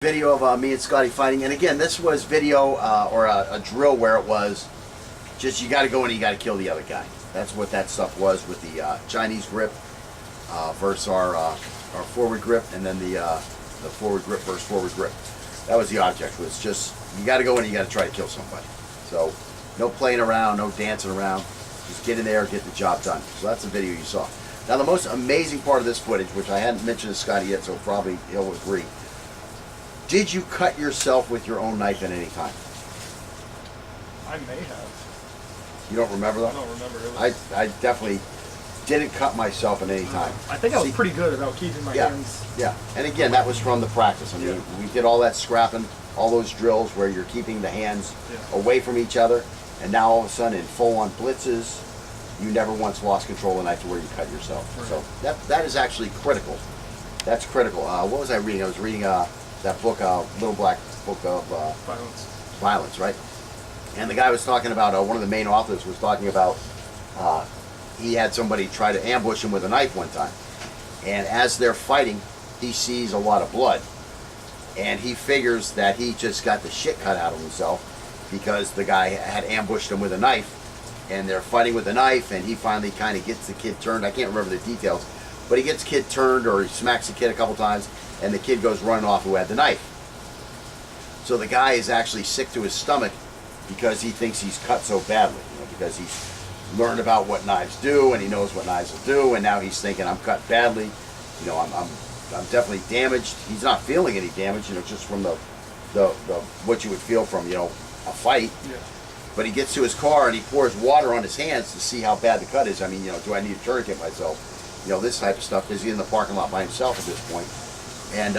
Video of me and Scotty fighting, and again, this was video or a drill where it was just you got to go in and you got to kill the other guy. That's what that stuff was with the Chinese grip versus our forward grip, and then the forward grip versus forward grip. That was the object. It was just you got to go in and you got to try to kill somebody. So no playing around, no dancing around. Just get in there, get the job done. So that's the video you saw. Now the most amazing part of this footage, which I hadn't mentioned to Scotty yet, so probably he'll agree. Did you cut yourself with your own knife at any time? I may have. You don't remember that? I don't remember. I definitely didn't cut myself at any time. I think I was pretty good about keeping my hands. Yeah, and again, that was from the practice. I mean, we did all that scrapping, all those drills where you're keeping the hands away from each other, and now all of a sudden in full-on blitzes, you never once lost control of the knife to where you cut yourself. Right. So that is actually critical. That's critical. What was I reading? I was reading that book, Little Black Book of Violence, right? And the guy was talking about, one of the main authors was talking about, he had somebody try to ambush him with a knife one time. And as they're fighting, he sees a lot of blood. And he figures that he just got the shit cut out of himself because the guy had ambushed him with a knife. And they're fighting with a knife, and he finally kind of gets the kid turned. I can't remember the details, but he gets the kid turned, or he smacks the kid a couple times, and the kid goes running off who had the knife. So the guy is actually sick to his stomach because he thinks he's cut so badly, because he's learned about what knives do, and he knows what knives will do, and now he's thinking, I'm cut badly, I'm definitely damaged. He's not feeling any damage, just from the what you would feel from, a fight. Yeah. But he gets to his car and he pours water on his hands to see how bad the cut is. I mean, do I need to tourniquet myself? This type of stuff, because he's in the parking lot by himself at this point. And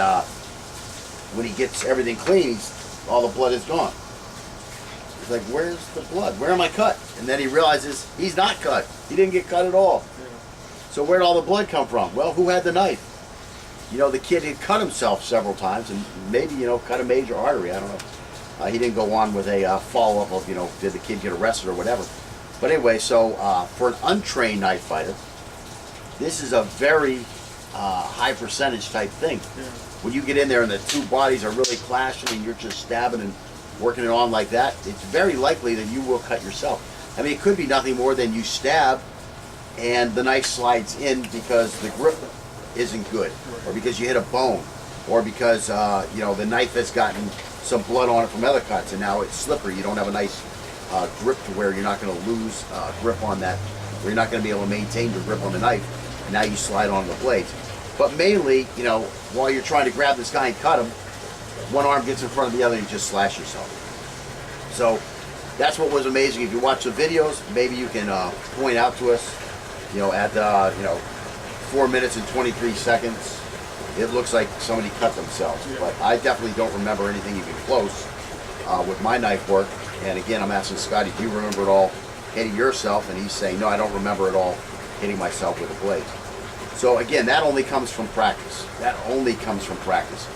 when he gets everything clean, all the blood is gone. He's like, where's the blood? Where am I cut? And then he realizes he's not cut. He didn't get cut at all. Yeah. So where'd all the blood come from? Well, who had the knife? The kid had cut himself several times and maybe, cut a major artery. I don't know. He didn't go on with a follow-up of, did the kid get arrested or whatever. But anyway, so for an untrained knife fighter, this is a very high percentage type thing. Yeah. When you get in there and the two bodies are really clashing and you're just stabbing and working it on like that, it's very likely that you will cut yourself. I mean, it could be nothing more than you stab and the knife slides in because the grip isn't good, or because you hit a bone, or because the knife has gotten some blood on it from other cuts and now it's slippery. You don't have a nice grip to where you're not going to lose grip on that, where you're not going to be able to maintain your grip on the knife. And now you slide on the blade. But mainly, while you're trying to grab this guy and cut him, one arm gets in front of the other and you just slash yourself. So that's what was amazing. If you watch the videos, maybe you can point out to us, at 4 minutes and 23 seconds, it looks like somebody cut themselves. Yeah. But I definitely don't remember anything even close with my knife work. And again, I'm asking Scotty, do you remember it all hitting yourself? And he's saying, no, I don't remember it all hitting myself with a blade. So again, that only comes from practice. That only comes from practice.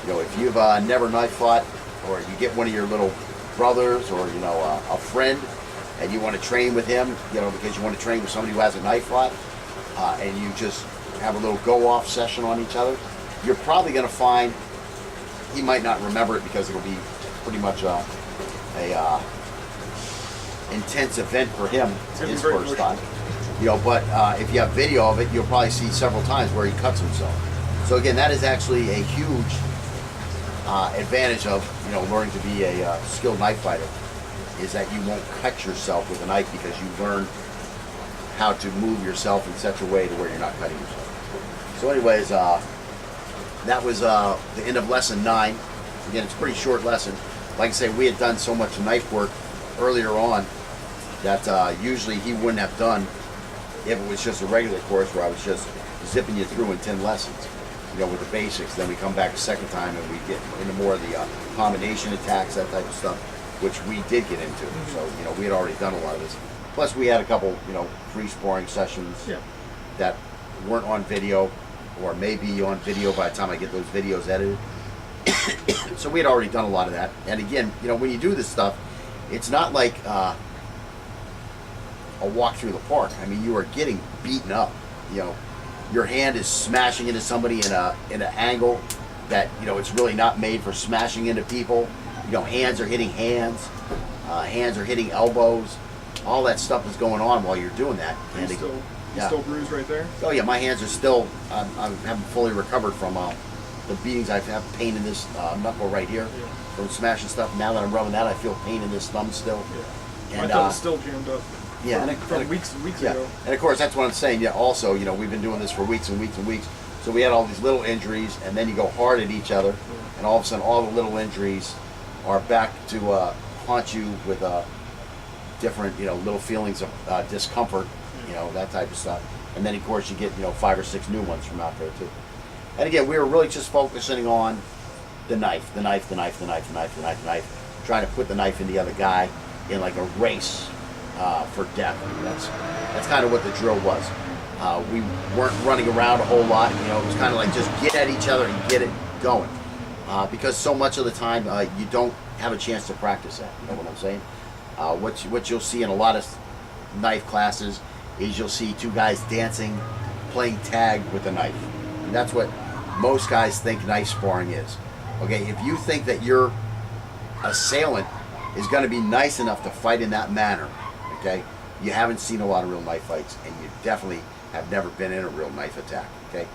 If you've never knife fought, or you get one of your little brothers or a friend, and you want to train with him, because you want to train with somebody who has a knife fight, and you just have a little go-off session on each other, you're probably going to find he might not remember it because it'll be pretty much a intense event for him, his first time. But if you have video of it, you'll probably see several times where he cuts himself. So again, that is actually a huge advantage of learning to be a skilled knife fighter, is that you won't cut yourself with a knife because you learn how to move yourself in such a way to where you're not cutting yourself. So anyways, that was the end of lesson 9. Again, it's a pretty short lesson. Like I say, we had done so much knife work earlier on that usually he wouldn't have done if it was just a regular course where I was just zipping you through in 10 lessons, with the basics. Then we come back a second time and we get into more of the combination attacks, that type of stuff, which we did get into. So, we had already done a lot of this. Plus, we had a couple, free sparring sessions that weren't on video, or maybe on video by the time I get those videos edited. So we had already done a lot of that. And again, when you do this stuff, it's not like a walk through the park. I mean, you are getting beaten up. Your hand is smashing into somebody in an angle that, you know, it's really not made for smashing into people. You know, hands are hitting hands, hands are hitting elbows. All that stuff is going on while you're doing that. You still bruised right there? Oh yeah, my hands are still, I haven't fully recovered from the beatings. I have pain in this knuckle right here from smashing stuff. Now that I'm rubbing that, I feel pain in this thumb still. Yeah. My thumb's still jammed up. Yeah, from weeks ago. And of course, that's what I'm saying. Yeah, also, you know, we've been doing this for weeks and weeks and weeks. So we had all these little injuries, and then you go hard at each other, and all of a sudden, all the little injuries are back to haunt you with different, you know, little feelings of discomfort, you know, that type of stuff. And then, of course, you get, you know, 5 or 6 new ones from out there too. And again, we were really just focusing on the knife, trying to put the knife in the other guy in like a race for death. That's kind of what the drill was. We weren't running around a whole lot. You know, it was kind of like just get at each other and get it going. Because so much of the time you don't have a chance to practice that. You know what I'm saying? What you'll see in a lot of knife classes is you'll see 2 guys dancing, playing tag with a knife. And that's what most guys think knife sparring is. Okay, if you think that your assailant is going to be nice enough to fight in that manner, okay, you haven't seen a lot of real knife fights, and you definitely have never been in a real knife attack. Okay,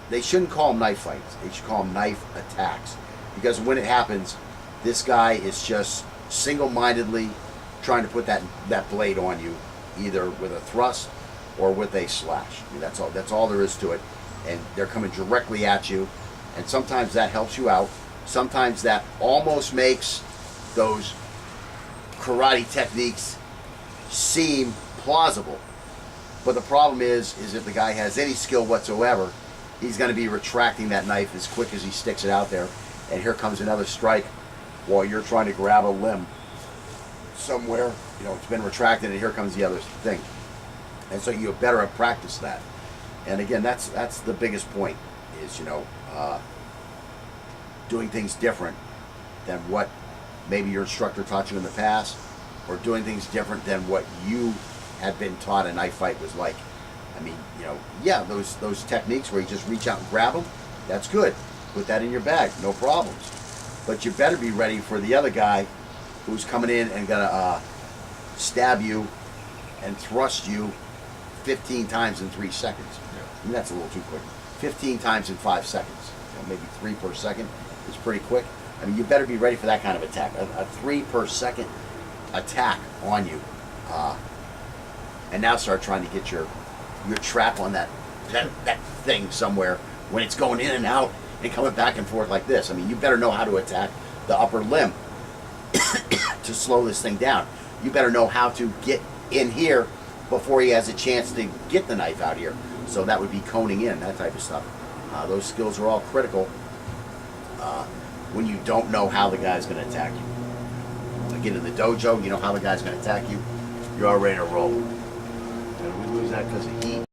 they shouldn't call them knife fights. They should call them knife attacks, because when it happens, this guy is just single-mindedly trying to put that blade on you, either with a thrust or with a slash. I mean, that's all there is to it. And they're coming directly at you, and sometimes that helps you out. Sometimes that almost makes those karate techniques seem plausible. But the problem is if the guy has any skill whatsoever, he's going to be retracting that knife as quick as he sticks it out there. And here comes another strike while you're trying to grab a limb somewhere. You know, it's been retracted, and here comes the other thing. And so you better have practiced that. And again, that's the biggest point, is, you know, doing things different than what maybe your instructor taught you in the past, or doing things different than what you had been taught a knife fight was like. I mean, you know, yeah, those techniques where you just reach out and grab them, that's good. Put that in your bag, no problems. But you better be ready for the other guy who's coming in and gonna stab you and thrust you 15 times in 3 seconds. And that's a little too quick. 15 times in 5 seconds. You know, maybe 3 per second is pretty quick. I mean, you better be ready for that kind of attack. A 3 per second attack on you. And now start trying to get your trap on that thing somewhere when it's going in and out and coming back and forth like this. I mean, you better know how to attack the upper limb to slow this thing down. You better know how to get in here before he has a chance to get the knife out here. So that would be coning in, that type of stuff. Those skills are all critical when you don't know how the guy's going to attack you. Again, in the dojo, you know how the guy's going to attack you. You're all ready to roll. And we lose that because of heat.